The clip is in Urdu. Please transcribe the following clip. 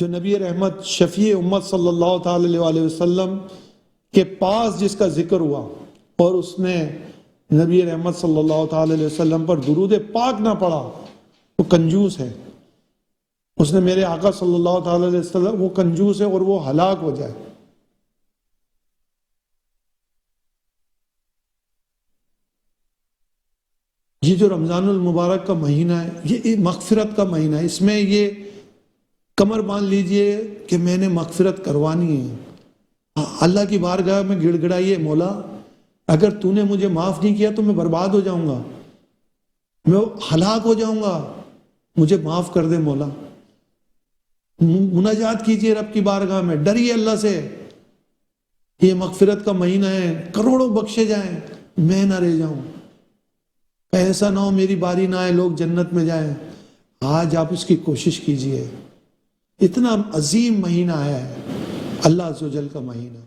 جو نبی رحمت شفیع امت صلی اللہ تعالی علیہ وسلم کے پاس جس کا ذکر ہوا اور اس نے نبی رحمت صلی اللہ تعالی علیہ وسلم پر درود پاک نہ پڑھا، وہ کنجوس ہے۔ اس نے میرے آقا صلی اللہ تعالی علیہ وسلم، وہ کنجوس ہے اور وہ ہلاک ہو جائے۔ یہ جو رمضان المبارک کا مہینہ ہے، یہ مغفرت کا مہینہ ہے۔ اس میں یہ کمر باندھ لیجئے کہ میں نے مغفرت کروانی ہے۔ اللہ کی بارگاہ میں گڑ گڑائیے، مولا اگر تو نے مجھے معاف نہیں کیا تو میں برباد ہو جاؤں گا، میں ہلاک ہو جاؤں گا، مجھے معاف کر دے مولا۔ مناجات کیجئے رب کی بارگاہ میں، ڈریے اللہ سے۔ یہ مغفرت کا مہینہ ہے، کروڑوں بخشے جائیں، میں نہ رہ جاؤں۔ ایسا نہ ہو میری باری نہ آئے، لوگ جنت میں جائیں۔ آج آپ اس کی کوشش کیجئے۔ اتنا عظیم مہینہ ہے اللہ عز و جل کا مہینہ۔